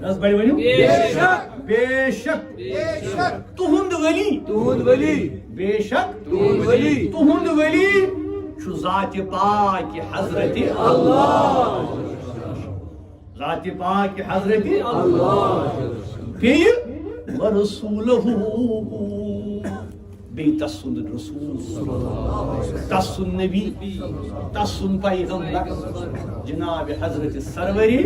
رس بڑی ونیو بے شک بے شک بے شک تہند ولی تہند ولی بے شک تہند ولی تہند ولی چھُ ذات پاک حضرت اللہ ذات پاک حضرت اللہ بیٚیہِ ورسولہ بیٚیہِ تسُنٛد رسول تسُنٛد نبی تسُنٛد پیغمبر جناب حضرت سروری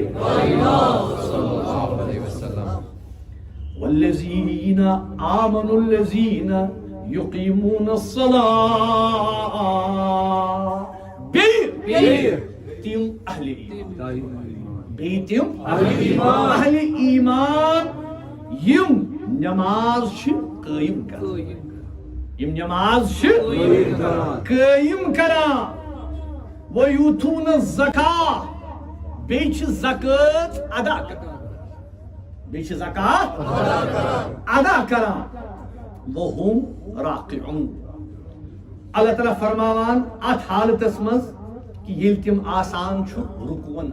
والذین آمنوا الذین یقیمون الصلاة بیٚیہِ تِم اہل ایمان بیٚیہِ تِم اہل ایمان یم نماز چھِ قٲیِم کران یم نماز چھِ قٲیِم کران وَیُؤتُونَ الزَّکاۃ بیٚیہِ چھِ زکات ادا کران بیٚیہِ چھِ زکات ادا کران وَہُم راکعون اللہ تعالیٰ فرماوان اتھ حالتس منٛز کہ ییٚلہِ تِم آسان چھُ رکوعن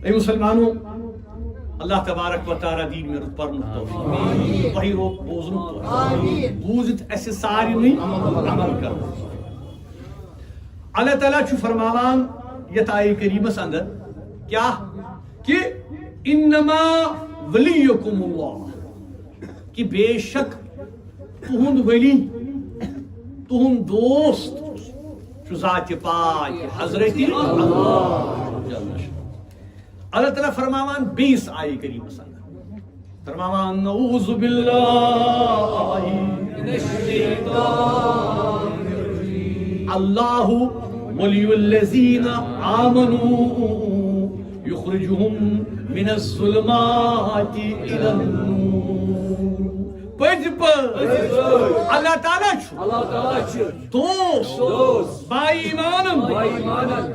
اے مسلمانو اللہ تبارک و تعالیٰ دین میں رت پرنُک توفیق تۄہہِ بوزنُک توفیق بوٗزِتھ اسہِ سارنٕے عمل کرو اللہ تعالیٰ چھُ فرماوان یتھ آیہِ کریٖمس اندر کیا کہ انما ولیکم اللہ کہ بے شک تہند ولی تہند دوست چھُ ذات پاک حضرت اللہ تعالیٰ فرماوان بیس آیہِ کریٖمس اندر فرماوان نعوذ باللہ من الشیطان الرجیم اللہ ولی الذین آمنوا یخرجهم من الظلمات الى النور پٔزۍ پٲٹھۍ اللہ تعالیٰ چھُ دوست با ایمانن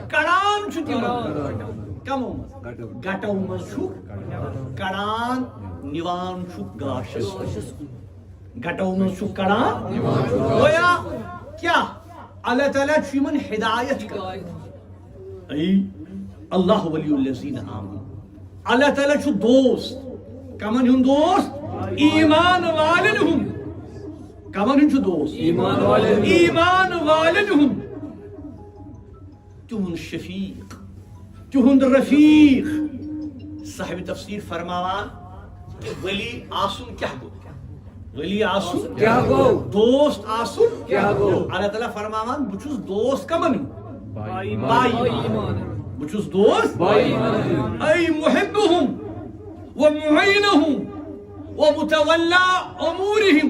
کڑان چھُ تِمن کمو منٛز گٹو منٛز چھُکھ کڑان نِوان چھُکھ گاشس گٹو منٛز چھُکھ کڑان گویا کیا اللہ تعالیٰ چھُ یِمن ہدایت کران اے اللہ ولی الذین آمنوا اللہ تعالیٰ چھُ دوست کمن ہُنٛد دوست ایمان والن ہُنٛد کمن ہُنٛد چھُ دوست ایمان والن ہُنٛد تِہُنٛد شفیق تہند رفیق صاحب تفسیر فرماوان ولی آسن کیا گو ولی آسن کیا گو دوست آسن کیا گو اللہ تعالیٰ فرماوان بچوس دوست کمن بائی بچوس دوست بائی ای محبهم ومعینهم ومتولا امورهم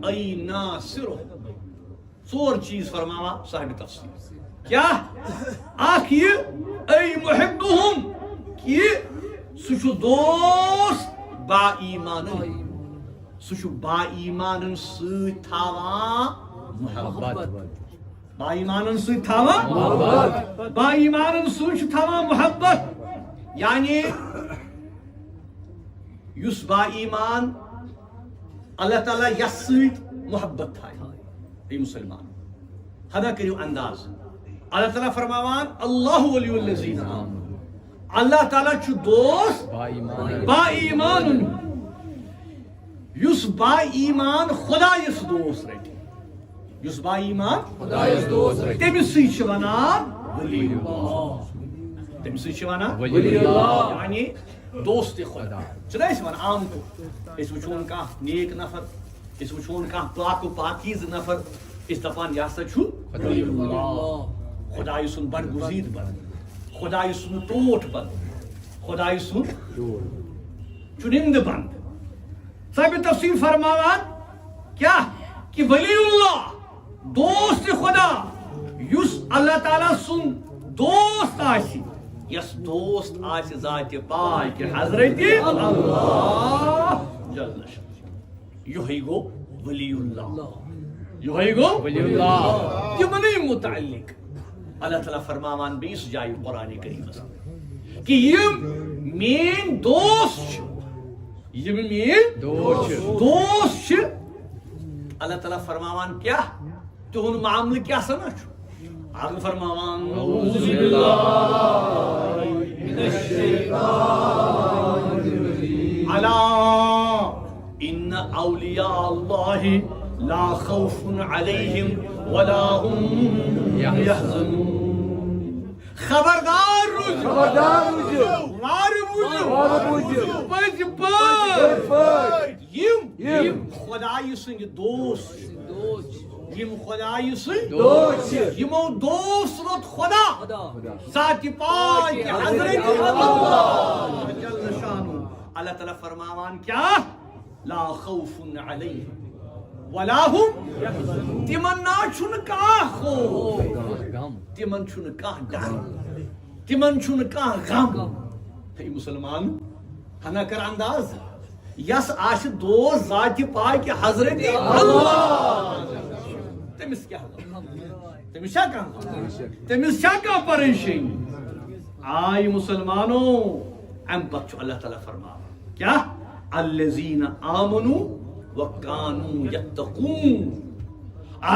ای ناصرهم ژور چیز فرماوا صاحب تفسیر کیا اکھ یہ ای محبهم کہ سہ چھُ دوست با ایمانن سہ چھُ با ایمانن سۭتۍ تھاوان محبت با ایمانن سۭتۍ تھاوان محبت با ایمانن سۭتۍ چھُ تھاوان محبت یعنی یُس با ایمان اللہ تعالیٰ یس سۭتۍ محبت تھایہِ اے مسلمان ہدا کٔرِو انداز اللہ تعالیٰ فرماوان اللہ ولی الذین آمنوا اللہ تعالیٰ چھُ دوست با ایمان یُس با ایمان خدایس دوست رٹہِ یُس با ایمان خدایس دوست رٹہِ تٔمِس سۭتۍ چھِ ونان ولی اللہ تٔمِس سۭتۍ چھِ ونان ولی اللہ یعنی دوست خدا چھُنہ أسۍ ونان عام طور أسۍ وٕچھون کانٛہہ نیک نفر أسۍ وٕچھون کانٛہہ پاک و پاکیٖز نفر أسۍ دپان یہِ ہسا چھُ ولی اللہ خدای سُنٛد بڑ گزید بند خدای سُنٛد ٹوٹھ بند خدای سُنٛد چُنند بند صاحب تفسیر فرماوان کیا کہ ولی اللہ دوست خدا یُس اللہ تعالیٰ سُنٛد دوست آسہِ یس دوست آسہِ ذات پاک حضرت اللہ جل شانہ یہوے گو ولی اللہ یہوے گو ولی اللہ تمنٕے متعلق اللہ تعالیٰ فرماوان بیس جائے قرآن کریم کہ یم مین دوست یم مین دوست اللہ تعالیٰ فرماوان کیا تہند معاملہ کیا سنا چھُ آگے فرماوان اعوذ باللہ من ألا إن أولياء الله لا خوف عليهم ولا هم يحزنون. خبردار روزو، خبردار روزو، وارٕ بوٗزِو، پٔزۍ پٲٹھۍ یِم خۄدایہِ سٕنٛدۍ دوست یم خدای سٕنٛدۍ یمو دوست روٚٹ خدا ذاتِ پاک حضرت اللہ جل شانہ. اللہ تعالیٰ فرماوان کیا لا خوف علیہم ولا هم تمن نا چھُنہٕ کانٛہہ خوف، تمن چھُنہٕ کانٛہہ ڈر، تمن چھُنہٕ کانٛہہ غم. ہے مسلمان ہنا کر انداز یس آسہِ دوست ذاتِ پاک حضرت اللہ تمس کیا تمس کیا پریشانی. آئی مسلمانوں ام پتہ اللہ تعالیٰ فرماوان کیا الذین آمنوا وکانوا یتقون.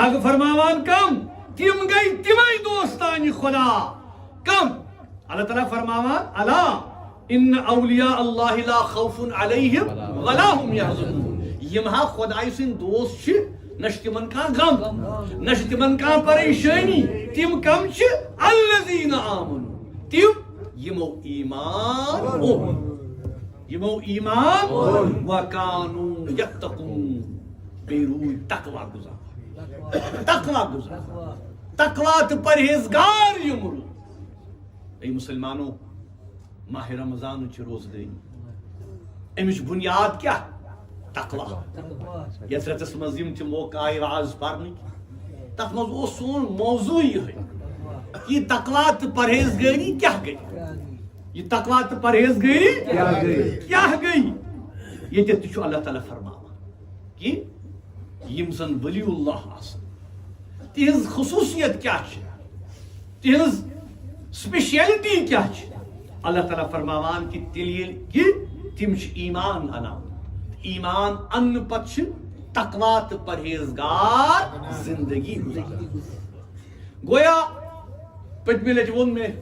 آگ فرماوان کم تم گئی تمے دوستانی خدا کم. اللہ تعالیٰ فرماوان الا ان اولیاء اللہ لا خوف علیہم ولا هم یحزنون. یم ہا خدای سٕنٛدۍ دوست چھ نہ تمن کانٛہہ غم نہ تمن کانٛہہ پریشانی. تم کم چھ الذین آمنوا تم یمو ایمان وکانوا یتقون بیٚیہِ روٗدۍ تقوا گزار تقوا تہٕ پرہیزگار یم روٗدۍ. اے مسلمانو ماہ رمضان چھ روزدٲری امچ بنیاد کیا تقوا. یتھ رتس مز یم تہِ موقع آیہِ واز پرنٕکۍ تتھ منٛز اوس سون موضوع یِہوٚے کہ تقوا تہٕ پرہیزگٲری کیاہ گٔے. یہ تقوا تہٕ پرہیزگٲری کیاہ گٔے. ییٚتٮ۪تھ تہِ چھُ اللہ تعالیٰ فرماوان کہ یم زن ولی اللہ آسن تہنٛز خصوصیت کیا چھِ تہنٛز سپیشلٹی کیا چھِ. اللہ تعالیٰ فرماوان کہ تیٚلہِ کہ تم چھِ ایمان انان ایمان ان پتہٕ چھِ تقوا تہٕ پرہیزگار زندگی گزاران. گویا پٔتمہِ لٹہِ ووٚن مےٚ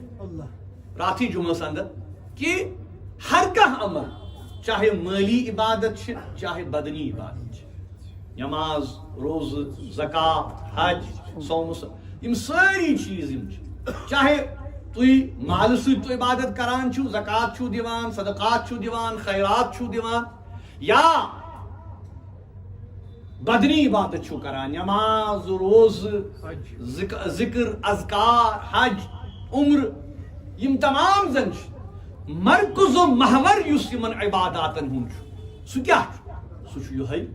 راتھی جمعس اندر کہ ہر کانٛہہ عمل چاہے مٲلی عبادت چھِ چاہے بدنی عبادت چھِ نماز روزٕ زکات حج صوم یم سٲری چیٖز یم چھِ چاہے تُہۍ مالہٕ سۭتۍ تُہۍ عبادت کران چھِو زکات چھِو دِوان صدقات چھِو دِوان خیرات چھِو دِوان یا بدنی عبادت چھِو کران نماز روزٕ ذکر اذکار حج عمر یم تمام زن چھ مرکز و محور یس یمن عباداتن ہند سہ کیا سہ یہے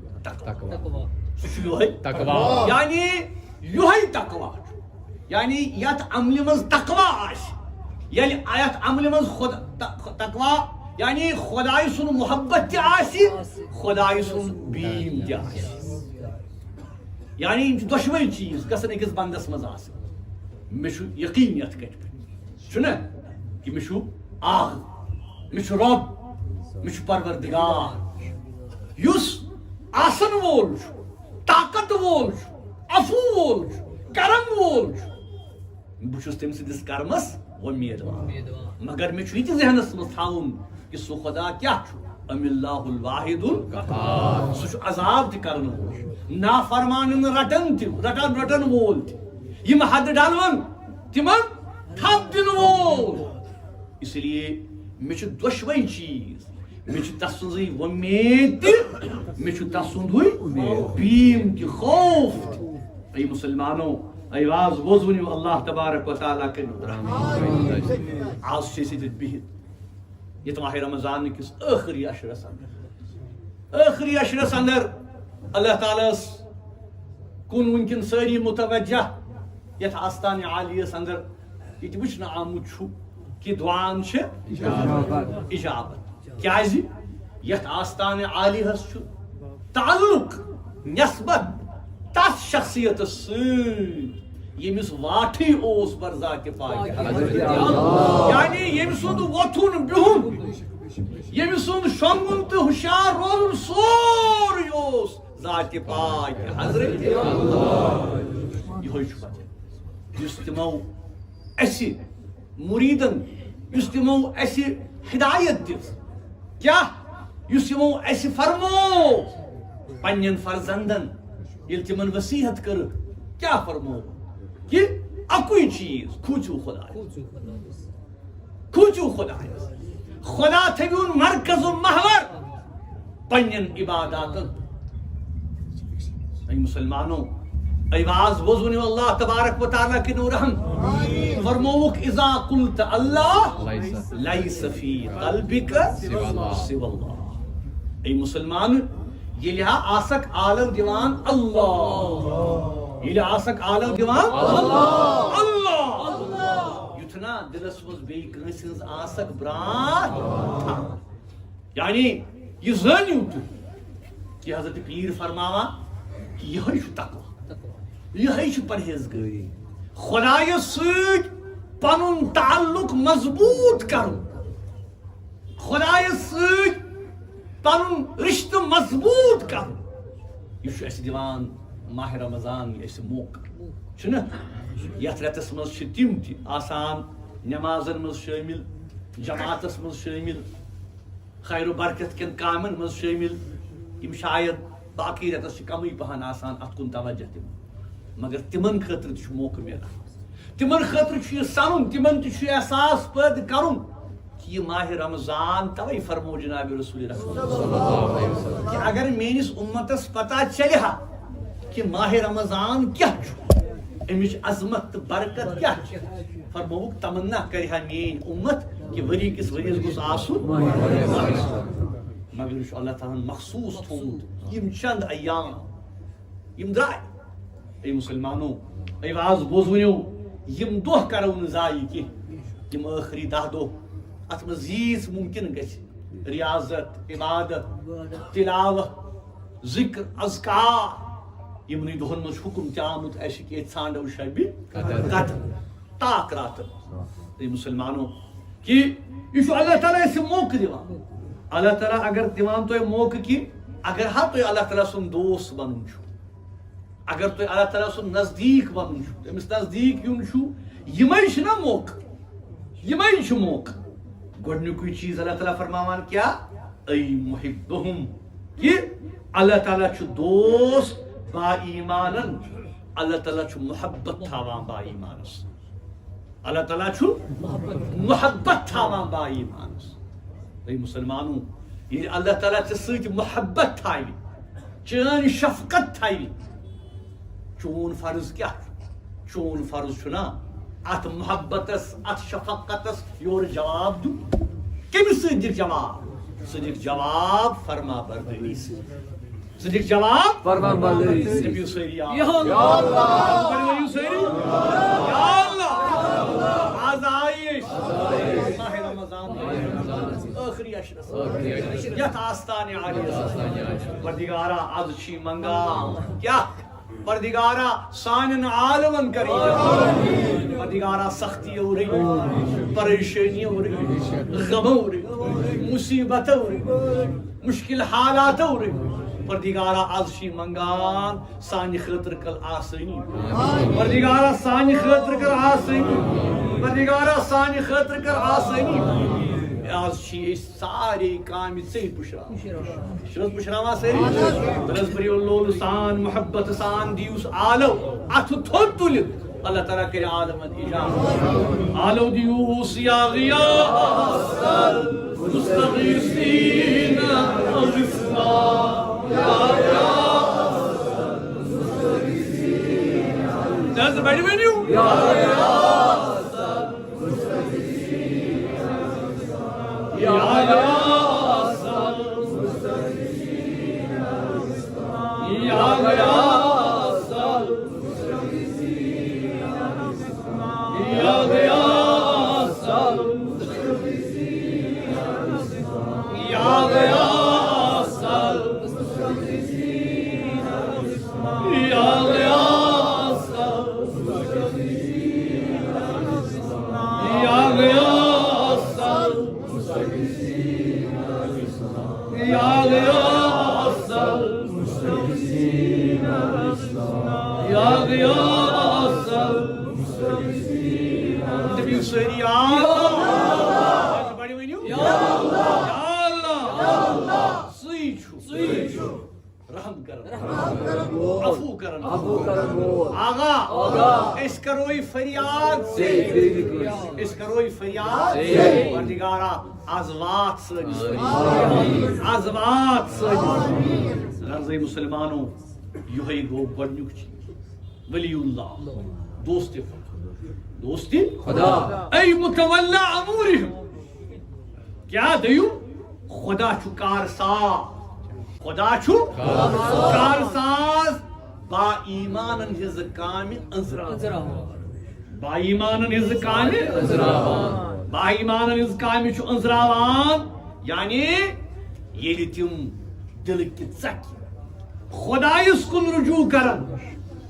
تقوا یعنی یہے تقوا یعنی یت عمل مز تقوا آس یعنی یت عمل مز تقوا یعنی خدائی سن محبت تہ آسی خدائی سن بیم تہ آسی. یعنی دشوے چیز گژھن أکِس بندس مز آسٕنۍ. مےٚ چھُ یقین یتھ کٔٹھۍ چھُنہ کہ مےٚ چھُ اکھ مےٚ چھُ رۄب مےٚ چھُ پروردگار یُس آسن وول چھُ طاقت وول چھُ عفو وول چھُ کرم وول چھُ. بہٕ چھُس تٔمۍ سٕنٛدِس کرمس اُمیدوار مگر مےٚ چھُ یہِ تہِ ذہنس منٛز تھاوُن کہ سُہ خدا کیاہ چھُ ام اللہ الواحد القہار. سُہ چھُ عذاب تہِ کرن وول نافرمانن رٹن وول تہِ یم حد ڈلون تمن تھپ دن وول. اس لیے مےٚ چھُ دۄشوے چیٖز مےٚ چھُ تسٕنٛزٕے وۄمید تہِ مےٚ چھُ تسُنٛدُے بیٖم تہِ خوف تہِ. اے مسلمانو آواز بوز ؤنِو اللہ تبارک و تعالیٰ کٔرِو رحم. آز چھِ أسۍ ییٚتٮ۪تھ بِہِتھ یتھ ماہ رمضان کِس ٲخری اشرس اندر اللہ تعالیٰ ہس کُن وٕنکٮ۪ن سٲری متوجہ یتھ آستانہِ عالیس اندر یہ وچھنہٕ آمُت چھُ کہ دعان چھِ اجابت. کیازِ یتھ آستانہِ عالیہس چھُ تعلق نسبت تتھ شخصیتس سۭتۍ ییٚمِس واٹھٕے اوس بر ذاتِ پاک یعنی ییٚمہِ سُنٛد وۄتھُن بِہُن ییٚمہِ سُنٛد شۄنٛگُن تہٕ ہُشیار روزُن سورُے اوس ذاتِ پاک حضرت اللہ. یِہوٚے چھُ پتہ یُس تِمو اسہِ مُریٖدن یم خدای سٕنٛدۍ دوست چھِ یم خدای سٕنٛدۍ یُس تِمو اَسہِ ہدایت دِژ کیٛاہ یُس یِمو اَسہِ فرمو پنٛنٮ۪ن فرزندن ییٚلہِ تِمن وصیحت کٔرٕکھ کیٛاہ فرمو کہِ اَکُے چیٖز کھوٗژِو خۄدایس کھوٗژِو خۄدایس خۄدا تھٲوِوُن مرکز و محور پنٛنٮ۪ن عباداتن اے مسلمانو اے واز بوزونیو اللہ تبارک و تعالیٰ کے نورہم فرموک اذا قلت اللہ لیس فی قلبک سوى اللہ اے مسلمان ییٚلہِ ہا آسک عالم دِوان اللہ ییٚلہِ آسک عالم دِوان اللہ یُتھ نا دلس منٛز بیٚیہِ کٲنٛسہِ ہٕنٛز آسک برٛاتھ یعنی یہ زٲنِو تُہۍ کہ حضرت پیر فرماوان کہ یہے چھُ تقویٰ یہے چھُ پرہیزگٲری خۄدایس سۭتۍ پنُن تعلق مضبوط کرُن خۄدایس سۭتۍ پنُن رشتہٕ مضبوط کرُن یہ چھُ اَسہِ دِوان ماہ رمضان اَسہِ موقعہٕ چھُنہ یتھ رٮ۪تس منٛز چھِ تِم تہِ آسان نٮ۪مازن منٛز شٲمِل جماعتس منٛز شٲمِل خیر و برکت کٮ۪ن کامٮ۪ن منٛز شٲمِل یِم شاید باقٕے رٮ۪تس چھِ کمٕے پہن آسان اتھ کُن توجہ دِوان مگر تِمن خٲطرٕ تہِ چھُ موقعہٕ میلان تِمن خٲطرٕ چھُ یہِ سنُن تِمن تہِ چھُ احساس پٲدٕ کرُن کہ یہ ماہ رمضان توے فرمو جناب رسول رسول کہ اگر میٲنِس اُمتس پتہ چلہِ ہا کہ ماہ رمضان کیٛاہ چھُ امِچ عظمت تہٕ برکت کیٛاہ چھِ فرمووُکھ تمنا کرِ ہا میٲنۍ اُمت کہ ؤری کِس ؤرِیس گوٚژھ آسُن مگر یہ چھُ اللہ تعالیٰ ہن مخصوٗص تھوٚومُت یِم چند ایام یِم درٛاے اے مسلمانو اے واز بوزوٕنیو یِم دۄہ کرو نہٕ ضایہِ کینٛہہ یِم ٲخری 10 دۄہ اتھ منٛز ییٖژ مُمکِن گژھِ ریاضت عبادت تلاوت ذکر اذکار یِمنٕے دۄہن منٛز چھُ حُکم تہِ آمُت اَسہِ کہِ ژھانڈو شبِ قدر طاق راتن اے مسلمانو کہ یہ چھُ اللہ تعالیٰ اَسہِ موقعہٕ دِوان اللہ تعالیٰ اگر دِوان تۄہہِ موقعہٕ کہِ اگر ہا تۄہہِ اللہ تعالیٰ سُنٛد دوست بنُن چھُ اگر تۄہہِ اللہ تعالیٰ سُنٛد نزدیٖک بنُن چھُ تٔمِس نزدیٖک یُن چھُ یِمے چھِ نا موقعہٕ یِمے چھِ موقعہٕ گۄڈنیُکُے چیٖز اللہ تعالیٰ فرماوان کیٛاہ اے محبہم کہ اللہ تعالیٰ چھُ دوست با ایمانن اللہ تعالیٰ چھُ محبت تھاوان با ایمانس اللہ تعالیٰ چھُ محبت تھاوان با ایمانس اے مسلمانو ییٚلہِ اللہ تعالیٰ ژےٚ سۭتۍ محبت تھاوِ چٲنۍ شفقت تھاوِ چون فرض کیٛاہ چھُ چون فرض چھُ نا اتھ محبتس اتھ شفقتس یورٕ جواب دیُن کٔمِس سۭتۍ دِکھ جواب ژٕ دِکھ جواب فرما بردٲری سۭتۍ ژٕ دِکھ جواب فرما بردٲری سۭتۍ دٔپِو سٲری یا اللہ ؤنِو سٲری یا اللہ آز آیش ماہ رمضان ٲخری عشرس یتھ آستانہِ عالیس پردگارا آز چھی منگان کیٛاہ پردگارا سانن عالمن کر پردگارا سختیو رہی پریشانیو رہی غمو رہی مصیبتو رہی مشکل حالاتو رہی پردگارا آز چھی منگان سانہِ خٲطرٕ کر آسٲنی پردگارا سانہِ خٲطرٕ کر آسٲنی پردگارا سانہِ خٲطرٕ کر آسٲنی آز چھی أسۍ سارے کامہِ ژےٚ پُشراوان چھِ پُشراوان سٲری تلس بٔرِو لولہٕ سان محبت سان دِیوٗس آلو اَتھٕ تھوٚد تُلِتھ اللہ تعالیٰ کرِ عالمن اِجابت آلو دِیوٗس یا غیاث المستغیثین اغثنا یا غیاث المستغیثین تلس بٔرِو ؤنِو یا غیاث یا غیاث المستغیثین یا غیاث المستغیثین یا غیاث المستغیثین یا غیاث المستغیثین یا غیاث المستغیثین یا غیاث یا غیاث المستغیثین یا غیاث المستغیثین دپیو سٲری یا اللہ کرن وول آغا اس کروئی فریاد سے اس کروئی فریاد پروردگارا از وات سٲنِس از وات سٲنِس غرضے مسلمانوں یہی گو گۄڈنیُک چیٖز ولی اللہ دوست خدا اے متولا امورہم کیا دیو خدا چھُ کارساز خدا چھُ کارساز با ایمانن ہٕنٛزٕ کامہِ أنٛزراوان با ایمانن ہٕنٛزٕ کامہِ با ایمانن ہٕنٛزٕ کامہِ چھُ أنٛزراوان یعنی ییٚلہِ تِم دلہٕ کہِ ژکہِ خۄدایس کُن رجوع کرن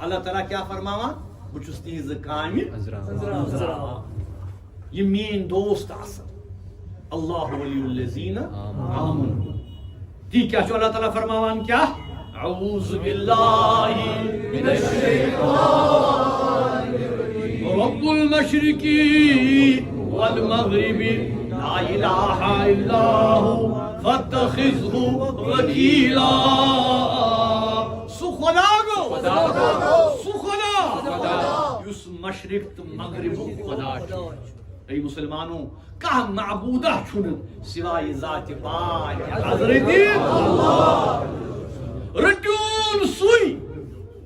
اللہ تعالیٰ کیا فرماوان بہٕ چھُس تِہنٛزٕ کامہِ أنٛزراوان یِم میٲنۍ دوست آسن اللہ ولی الذین آمنوا تی کیا چھُ اللہ تعالیٰ فرماوان کیا اعوذ باللہ من الشیطان رب المشرق والمغرب لا الہ الا هو فاتخذہ وکیلا سُہ خدا گوٚو سُہ خدا یُس مشرق تہٕ مغربُک خدا چھُ اے مسلمانوں کانٛہہ معبوٗدہ چھُنہٕ سوائے ذاتِ پاک حضرت اللہ رٔٹِوُن سُے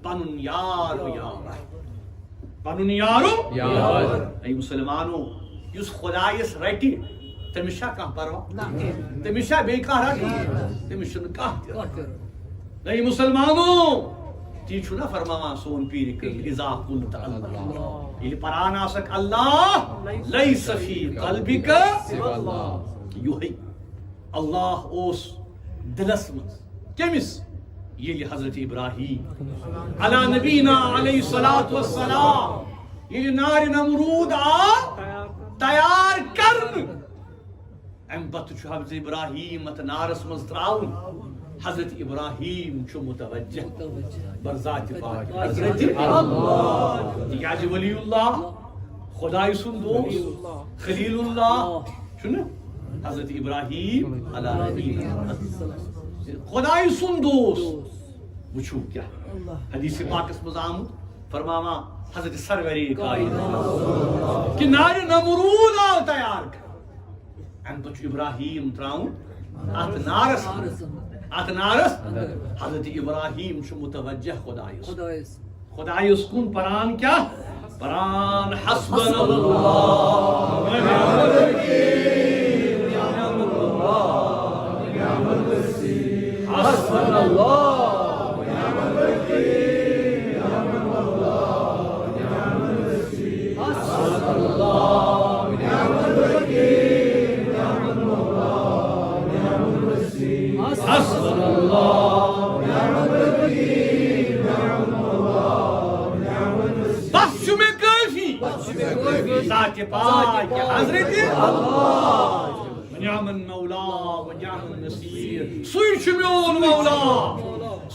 پنُن یار و یار پنُن یار و یار اے مسلمانوں یُس خدایس رٹہِ تٔمِس چھا کانٛہہ پرواہ تٔمِس چھا بیٚیہِ کانٛہہ رٹُن تٔمِس چھُنہٕ کانٛہہ تہِ اے مسلمانوں تی چھُ نا فرماوان سون پیٖرِ کٲشِر اذا قلت اللہ ییٚلہِ پران آسکھ اللہ لیس فی قلبک سوى اللہ یہے اللہ اوس دلس منٛز کٔمِس ییٚلہِ حضرت ابراہیم علی نبینا علیہ الصلاۃ والسلام ییٚلہِ نارِ نمروٗد آو تیار کرنہٕ امہِ پتہٕ چھُ حضرت ابراہیم اتھ نارس منٛز ترٛاوُن حضرت ابراہیم چھُ متوجہ بر ذات پاک حضرت اللہ تِکیٛازِ ولی اللہ خدایہِ سُنٛد دوست خلیل اللہ چھُنہٕ حضرت ابراہیم علیٰ نبینا خدایہِ سُنٛد دوست وٕچھو کیٛاہ حدیث پاکس منٛز آمُت فرماوان حضرت سرورِ کائنات کہ نارِ نمروٗد آو تیار کرنہٕ امہِ پتہٕ چھُ ابراہیم ترٛاوُن اتھ نارس حضرت ابراہیم چھُ متوجہ خدایس کُن پران کیا پران حسبنا اللہ ونعم الوکیل نعم اللہ نعم الوکیل حسبنا اللہ ونعم الوکیل نعم اللہ نعم الوکیل حسبنا اللہ ونعم الوکیل نعم اللہ نعم الوکیل حسبنا اللہ ونعم الوکیل نعم اللہ نعم الوکیل بس چھُ مےٚ کٲفی ذاتِ پاک حضرت اللہ ونعم المولا ونعم النصیر سُے چھُ میون مولا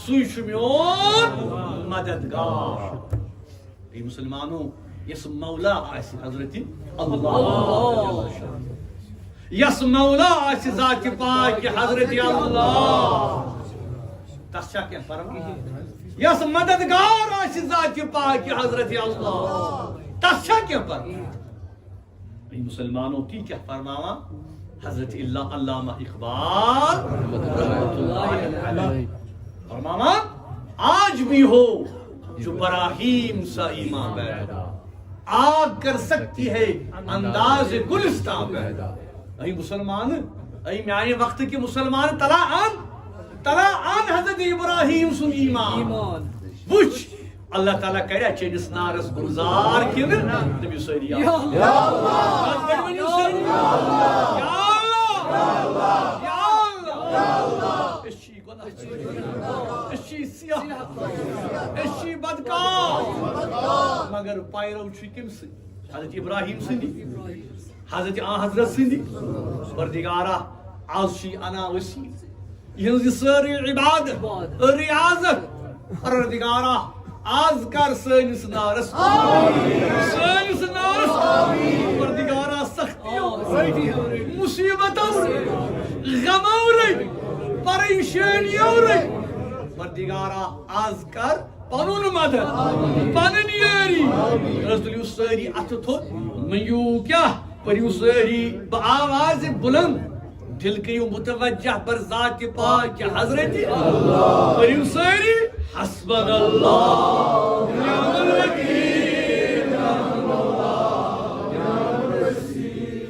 سُے چھُ میون مددگار اے مسلمانوں یس مولا آسہِ حضرت اللہ یس مولا آسہِ ذاتِ پاک حضرت اللہ تس چھا کینٛہہ پرواہ یس مددگار آسہِ ذاتِ پاک حضرت اللہ تس چھا کینٛہہ پرواہ اے مسلمانوں تی کیا فرماوان حضرت اللہ علامہ اقبال رحمۃ اللہ علیہ فرماوان آج بھی ہو جو براہیم سا ایمان پیدا آگ کر سکتی ہے انداز گلستان پیدا اے مسلمان اے میانہ وقت کے مسلمان تلا آن حضرت ابراہیم سن ایمان وچ اللہ تعالیٰ کریا چینس نارس گلزار کن نبی سوری یا اللہ اشی بدکار مگر پیرو چھ کم سی حضرت ابراہیم سندی حضرت حضرت سندی پردگارہ آز چھ انا وسیع یہ ساری عبادت ریاضت پردگارہ آز کر سنس نارس پردگارہ سختیوں مصیبتوں غموں پریشانیوں پردگارہ آز کر پنن مدد پنن یاری رسول ساری اتھ تھوت میو کیا پریو ساری بآواز بلند دل کیو متوجہ بر ذات پاک حضرت پریو ساری حسبنا اللہ ونعم الوکیل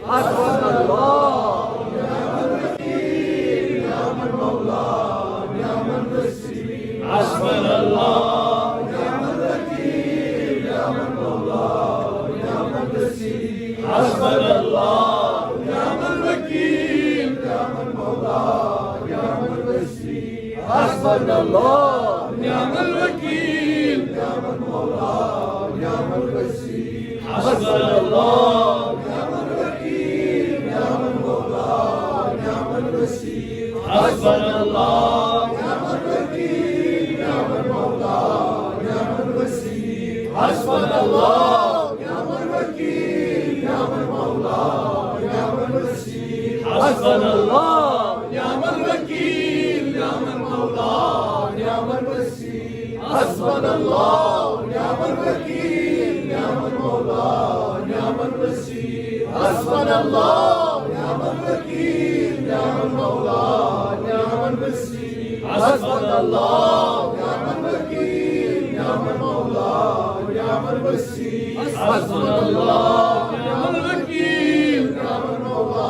حسبنا اللہ ونعم الوکیل نعم المولا نعم الوکیل حسبنا اللہ نعم الوکیل نعم المولا نعم الوکیل حسبنا اللہ نعم الوکیل نعم المولا نعم الوکیل حسبنا اللہ نعم الوکیل نعم المولا نعم الوکیل حسبنا اللہ نعم الوکیل نعم المولا نعم الوکیل حسبنا اللہ نعم الوکیل نعم المولا نعم الوکیل حسبنا اللہ نعم الوکیل نعم المولا نعم الوکیل حسبنا اللہ نعم الوکیل نعم المولا نعم الوکیل حسبنا اللہ نعم الوکیل نعم المولا نعم الوکیل حسبنا اللہ نعم الوکیل نعم المولا نعم الوکیل حسبنا اللہ نعم الوکیل نعم المولا نعم الوکیل حسبنا اللہ نعم الوکیل نعم المولا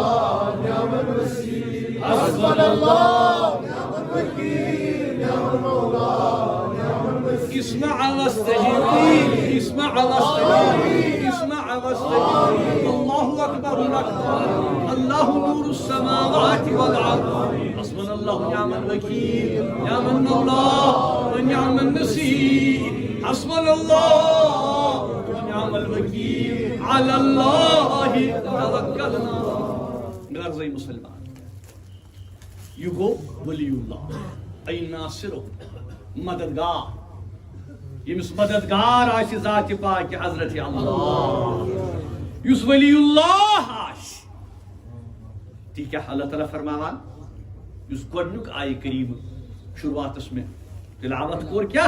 نعم الوکیل حسبنا اللہ نعم الوکیل نعم المولا نعم الوکیل اسمع واستجب اسمع واستجب اسمع واستجب اللہ اکبر اللہ نور السماوات والارض حسبنا اللہ نعم الوکیل نعم المولا ونعم النصير حسبنا اللہ ونعم الوکیل علی اللہ توکلنا غرضی مسلمان یہ گو ولی اللہ ای ناصر مددگار یمس مددگار آش ذات پاک حضرت اللہ یس ولی اللہ آش تی کیا اللہ تعالیٰ فرماوان یس گوڑنک آئی کریم شروعات اس میں تلاوت کور کیا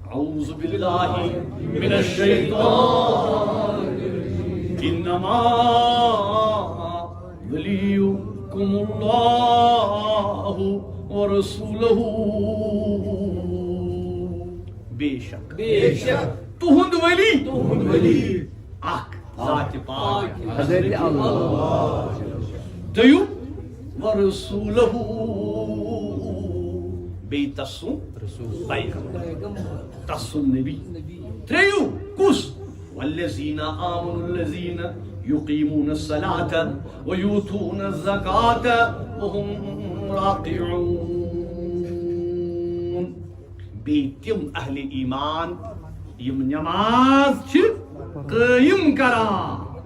اعوذ باللہ من الشیطان انما ولیکم اللہ ورسولہ بے شک تہند ولی اخ ذات پاک حضرت اللہ دیو ورسولہ بے تسون پیغمبر تسون نبی تریو کس والذین آمنوا الذین یقیمون الصلاة ویؤتون الزکاة وهم راکعون بی تم اہل ایمان یم نماز چھ قائم کران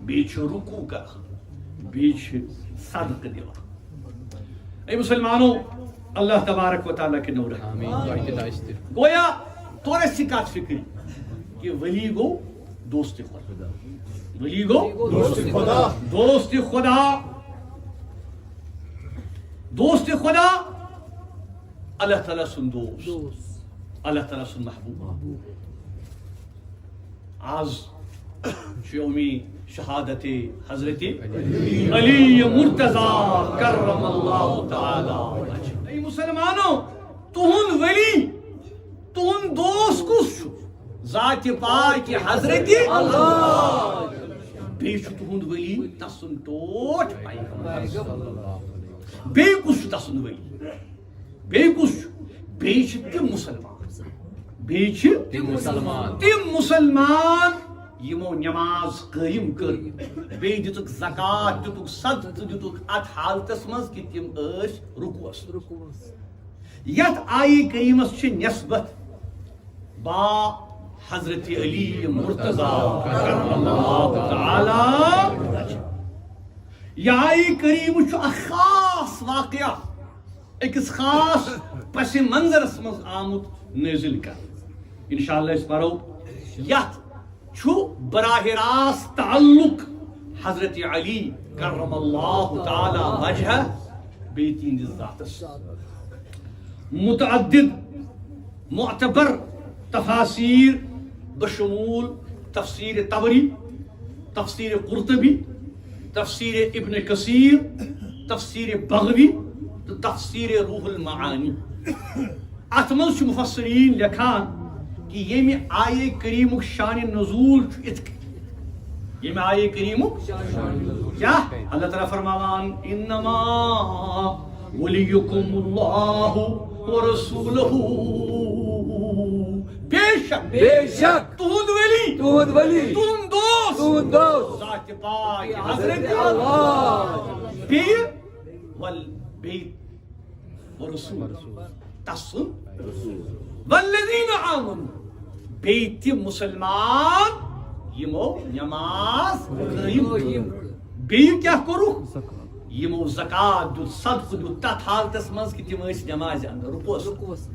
بی چھ رکوع کران بی چھ صدق دیوان اے مسلمانوں اللہ تبارک و تعالیٰ کے نور گویا تھوڑے سی کات فکری کہ ولی گو دوست خدا ولی گو دوست خدا دوست خدا اللہ تعالیٰ سن دوست اللہ تعالیٰ سن محبوب آز یومی شہادت حضرت علی مرتضی کرم اللہ تعالی اے مسلمانوں تہن ولی تہن دوست کس ذات پاک حضرت اللہ بی تہن ولی تسن ٹوٹ بی کس تسن ولی بی کس بی تم مسلمان یمو نماز قائم کر بی دتک زکات دتک صدقہ دتک ات حالتس مز کہ تم ٲسۍ رکوعس یت آیہِ کریمس چھ نسبت با حضرت علی مرتضی کرم اللہ تعالی یہ آیہِ کریم چھ اکھ خاص واقعہ اکس خاص پس منظرس مز آمت نازل کر انشاءاللہ اس پرو یت چھو براہ راست تعلق حضرت علی کرم اللہ تعالی وجہ بیتین ذات متعدد معتبر تفاسیر بشمول تفسیر طبری، تفسیر قرطبی، تفسیر ابن کثیر، تفسیر بغوی تو تفسیر روح المعانی. ات مز مفسرین لکھان کہ یم آیہ کریمک شان نزول یم آیہ کریمک کیا اللہ تعالیٰ فرماوان انما ولیکم اللہ ورسولہ، بے شک تہند ولی تہند دوست ذات پاک حضرت اللہ والبیت ورسول تسن والذین آمنوا بیت مسلمان یمو نماز قائم بیت کیا کرو یمو زکات دیت صدقہ دیت تتھ حالتس مز کہ تم نماز اندر رکوس